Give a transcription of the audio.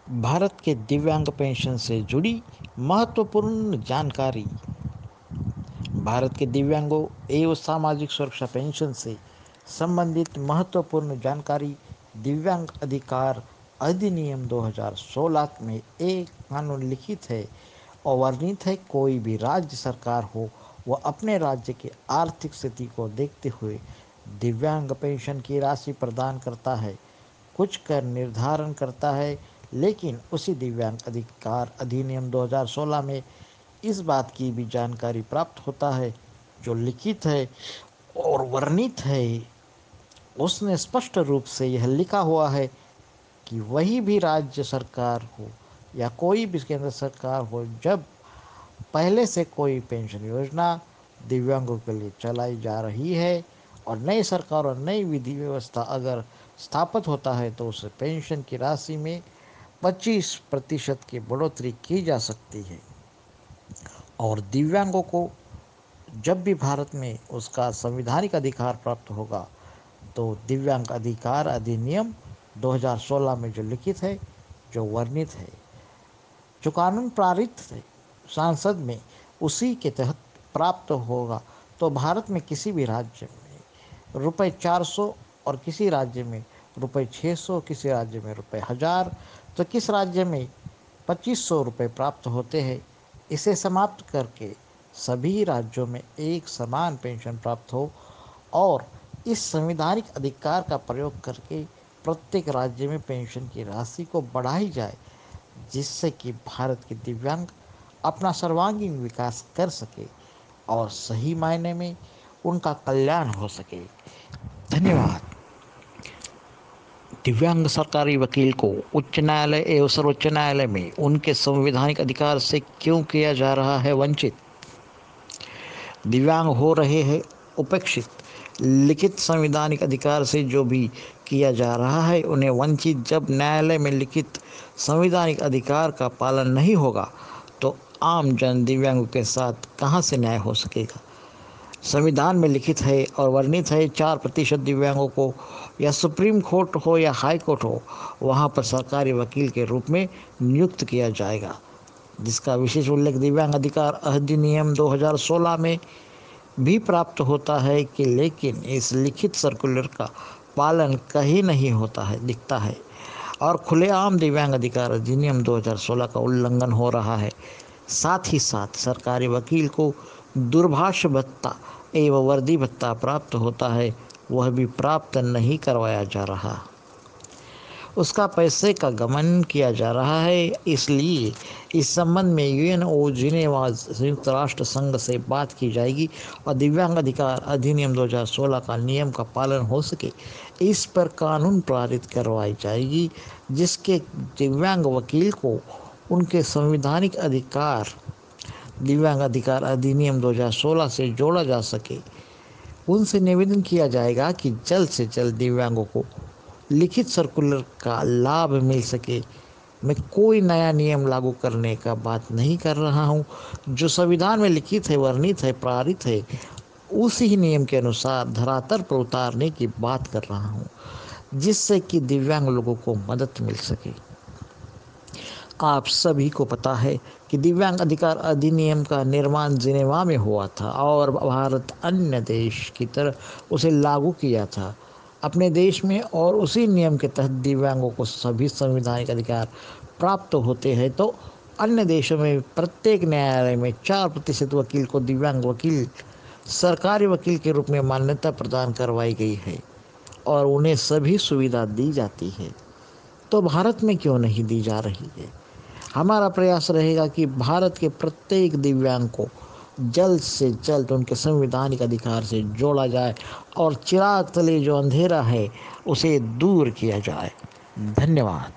भारत के दिव्यांग पेंशन से जुड़ी महत्वपूर्ण जानकारी। भारत के दिव्यांगों एवं सामाजिक सुरक्षा पेंशन से संबंधित महत्वपूर्ण जानकारी दिव्यांग अधिकार अधिनियम 2016 में एक कानून लिखित है और वर्णित है। कोई भी राज्य सरकार हो वह अपने राज्य की आर्थिक स्थिति को देखते हुए दिव्यांग पेंशन की राशि प्रदान करता है, कुछ कर निर्धारण करता है, लेकिन उसी दिव्यांग अधिकार अधिनियम 2016 में इस बात की भी जानकारी प्राप्त होता है जो लिखित है और वर्णित है। उसने स्पष्ट रूप से यह लिखा हुआ है कि वही भी राज्य सरकार हो या कोई भी केंद्र सरकार हो, जब पहले से कोई पेंशन योजना दिव्यांगों के लिए चलाई जा रही है और नई सरकार और नई विधि व्यवस्था अगर स्थापित होता है तो उस पेंशन की राशि में 25% की बढ़ोतरी की जा सकती है। और दिव्यांगों को जब भी भारत में उसका संवैधानिक अधिकार प्राप्त होगा तो दिव्यांग अधिकार अधिनियम 2016 में जो लिखित है, जो वर्णित है, जो कानून पारित है संसद में, उसी के तहत प्राप्त होगा तो भारत में किसी भी राज्य में रुपए 400 और किसी राज्य में रुपए 600, किसी राज्य में रुपए 1000, तो किस राज्य में 2500 रुपये प्राप्त होते हैं। इसे समाप्त करके सभी राज्यों में एक समान पेंशन प्राप्त हो और इस संवैधानिक अधिकार का प्रयोग करके प्रत्येक राज्य में पेंशन की राशि को बढ़ाई जाए, जिससे कि भारत के दिव्यांग अपना सर्वांगीण विकास कर सके और सही मायने में उनका कल्याण हो सके। धन्यवाद। दिव्यांग सरकारी वकील को उच्च न्यायालय एवं सर्वोच्च न्यायालय में उनके संवैधानिक अधिकार से क्यों किया जा रहा है वंचित? दिव्यांग हो रहे हैं उपेक्षित। लिखित संवैधानिक अधिकार से जो भी किया जा रहा है उन्हें वंचित। जब न्यायालय में लिखित संवैधानिक अधिकार का पालन नहीं होगा तो आम जन दिव्यांगों के साथ कहां से न्याय हो सकेगा? संविधान में लिखित है और वर्णित है 4% दिव्यांगों को, या सुप्रीम कोर्ट हो या हाई कोर्ट हो, वहां पर सरकारी वकील के रूप में नियुक्त किया जाएगा, जिसका विशेष उल्लेख दिव्यांग अधिकार अधिनियम 2016 में भी प्राप्त होता है कि लेकिन इस लिखित सर्कुलर का पालन कहीं नहीं होता है दिखता है और खुलेआम दिव्यांग अधिकार अधिनियम 2016 का उल्लंघन हो रहा है। साथ ही साथ सरकारी वकील को दूरभाष भत्ता एवं वर्दी भत्ता प्राप्त होता है, वह भी प्राप्त नहीं करवाया जा रहा, उसका पैसे का गमन किया जा रहा है। इसलिए इस संबंध में यूएनओ जिनेवा संयुक्त राष्ट्र संघ से बात की जाएगी और दिव्यांग अधिकार अधिनियम 2016 का नियम का पालन हो सके, इस पर कानून पारित करवाई जाएगी, जिसके दिव्यांग वकील को उनके संवैधानिक अधिकार दिव्यांग अधिकार अधिनियम 2016 से जोड़ा जा सके। उनसे निवेदन किया जाएगा कि जल्द से जल्द दिव्यांगों को लिखित सर्कुलर का लाभ मिल सके। मैं कोई नया नियम लागू करने का बात नहीं कर रहा हूं, जो संविधान में लिखित है, वर्णित है, पारित है, उसी ही नियम के अनुसार धरातल पर उतारने की बात कर रहा हूं, जिससे कि दिव्यांग लोगों को मदद मिल सके। आप सभी को पता है कि दिव्यांग अधिकार अधिनियम का निर्माण जिनेवा में हुआ था और भारत अन्य देश की तरह उसे लागू किया था अपने देश में, और उसी नियम के तहत दिव्यांगों को सभी संवैधानिक अधिकार प्राप्त होते हैं। तो अन्य देशों में प्रत्येक न्यायालय में 4% वकील को दिव्यांग वकील सरकारी वकील के रूप में मान्यता प्रदान करवाई गई है और उन्हें सभी सुविधा दी जाती है। तो भारत में क्यों नहीं दी जा रही है? हमारा प्रयास रहेगा कि भारत के प्रत्येक दिव्यांग को जल्द से जल्द उनके संवैधानिक अधिकार से जोड़ा जाए और चिराग तले जो अंधेरा है उसे दूर किया जाए। धन्यवाद।